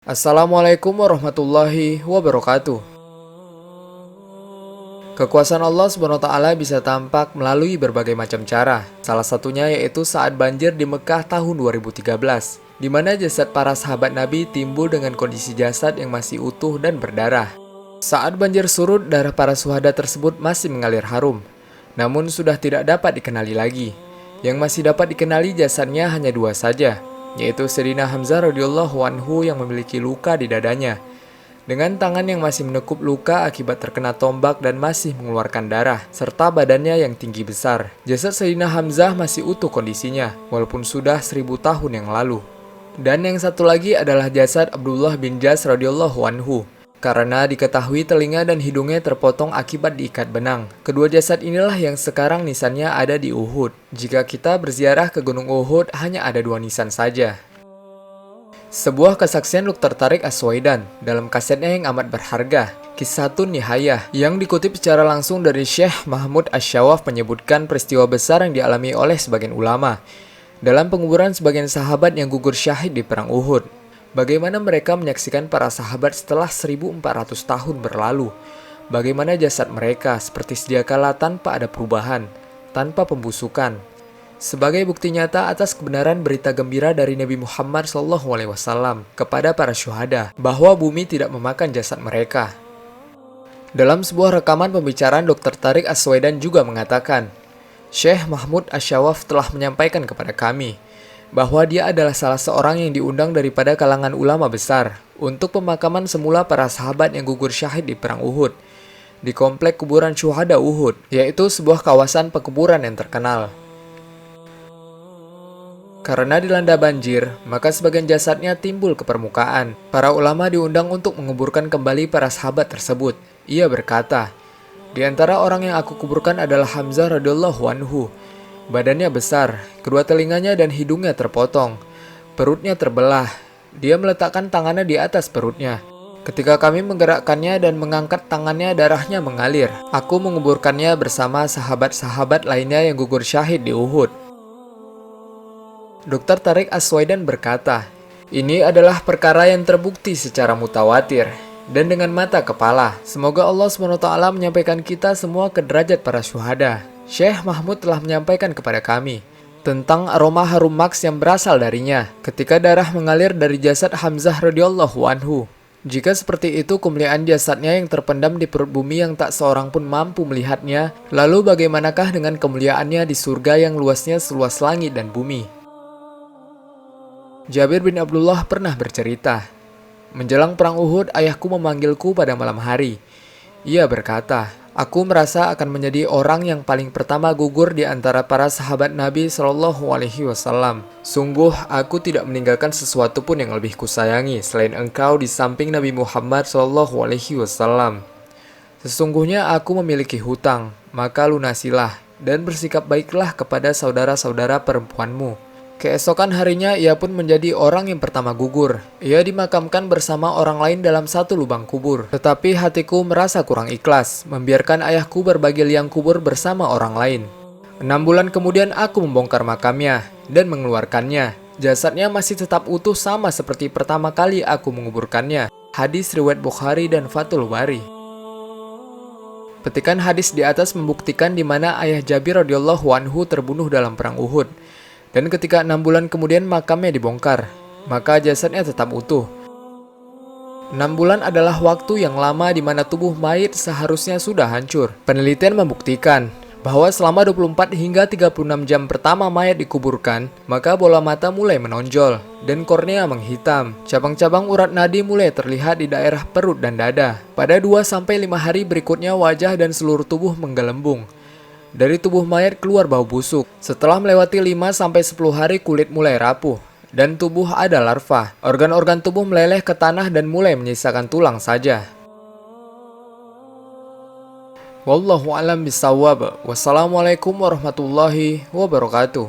Assalamualaikum warahmatullahi wabarakatuh. Kekuasaan Allah SWT bisa tampak melalui berbagai macam cara. Salah satunya yaitu saat banjir di Mekah tahun 2013, di mana jasad para sahabat Nabi timbul dengan kondisi jasad yang masih utuh dan berdarah. Saat banjir surut, darah para syuhada tersebut masih mengalir harum, namun sudah tidak dapat dikenali lagi. Yang masih dapat dikenali jasadnya hanya dua saja, yaitu Sayyidina Hamzah radhiyallahu anhu yang memiliki luka di dadanya, dengan tangan yang masih menekuk luka akibat terkena tombak dan masih mengeluarkan darah, serta badannya yang tinggi besar. Jasad Sayyidina Hamzah masih utuh kondisinya, walaupun sudah 1000 tahun yang lalu. Dan yang satu lagi adalah jasad Abdullah bin Jas radhiyallahu anhu, karena diketahui telinga dan hidungnya terpotong akibat diikat benang. Kedua jasad inilah yang sekarang nisannya ada di Uhud. Jika kita berziarah ke Gunung Uhud, hanya ada 2 nisan saja. Sebuah kesaksian Dr. Tariq As-Suwaidan dalam kasetnya yang amat berharga, Qissatun Nihayah, yang dikutip secara langsung dari Syekh Mahmud Asy-Syawaf, menyebutkan peristiwa besar yang dialami oleh sebagian ulama dalam penguburan sebagian sahabat yang gugur syahid di perang Uhud. Bagaimana mereka menyaksikan para sahabat setelah 1400 tahun berlalu. Bagaimana jasad mereka seperti sedia kala tanpa ada perubahan, tanpa pembusukan. Sebagai bukti nyata atas kebenaran berita gembira dari Nabi Muhammad SAW kepada para syuhada, bahwa bumi tidak memakan jasad mereka. Dalam sebuah rekaman pembicaraan, Dr. Tariq As-Suwaidan juga mengatakan, Syekh Mahmud Asy-Syawaf telah menyampaikan kepada kami bahwa dia adalah salah seorang yang diundang daripada kalangan ulama besar untuk pemakaman semula para sahabat yang gugur syahid di perang Uhud di komplek kuburan syuhada Uhud, yaitu sebuah kawasan pekuburan yang terkenal. Karena dilanda banjir, maka sebagian jasadnya timbul ke permukaan. Para ulama diundang untuk menguburkan kembali para sahabat tersebut. Ia berkata, "Di antara orang yang aku kuburkan adalah Hamzah radhiyallahu anhu. Badannya besar, kedua telinganya dan hidungnya terpotong, perutnya terbelah. Dia meletakkan tangannya di atas perutnya. Ketika kami menggerakkannya dan mengangkat tangannya, darahnya mengalir. Aku menguburkannya bersama sahabat-sahabat lainnya yang gugur syahid di Uhud." Dr. Tariq As-Suwaidan berkata, "Ini adalah perkara yang terbukti secara mutawatir dan dengan mata kepala. Semoga Allah SWT menyampaikan kita semua ke derajat para syuhada." Syekh Mahmud telah menyampaikan kepada kami tentang aroma harum maks yang berasal darinya ketika darah mengalir dari jasad Hamzah radhiyallahu anhu. Jika seperti itu kemuliaan jasadnya yang terpendam di perut bumi yang tak seorang pun mampu melihatnya, lalu bagaimanakah dengan kemuliaannya di surga yang luasnya seluas langit dan bumi? Jabir bin Abdullah pernah bercerita, menjelang perang Uhud, ayahku memanggilku pada malam hari. Ia berkata, "Aku merasa akan menjadi orang yang paling pertama gugur di antara para sahabat Nabi Shallallahu Alaihi Wasallam. Sungguh, aku tidak meninggalkan sesuatu pun yang lebih kusayangi selain engkau di samping Nabi Muhammad Shallallahu Alaihi Wasallam. Sesungguhnya aku memiliki hutang, maka lunasilah dan bersikap baiklah kepada saudara-saudara perempuanmu." Keesokan harinya ia pun menjadi orang yang pertama gugur. Ia dimakamkan bersama orang lain dalam satu lubang kubur. Tetapi hatiku merasa kurang ikhlas membiarkan ayahku berbagi liang kubur bersama orang lain. 6 bulan kemudian aku membongkar makamnya dan mengeluarkannya. Jasadnya masih tetap utuh sama seperti pertama kali aku menguburkannya. Hadis riwayat Bukhari dan Fathul Bari. Petikan hadis di atas membuktikan di mana ayah Jabir radhiyallahu anhu terbunuh dalam perang Uhud. Dan ketika 6 bulan kemudian makamnya dibongkar, maka jasadnya tetap utuh. 6 bulan adalah waktu yang lama di mana tubuh mayit seharusnya sudah hancur. Penelitian membuktikan bahwa selama 24 hingga 36 jam pertama mayat dikuburkan, maka bola mata mulai menonjol dan kornea menghitam. Cabang-cabang urat nadi mulai terlihat di daerah perut dan dada. Pada 2-5 hari berikutnya wajah dan seluruh tubuh menggelembung. Dari tubuh mayat keluar bau busuk. Setelah melewati 5-10 hari kulit mulai rapuh dan tubuh ada larva. Organ-organ tubuh meleleh ke tanah dan mulai menyisakan tulang saja. Wallahu a'lam bishawab. Wassalamualaikum warahmatullahi wabarakatuh.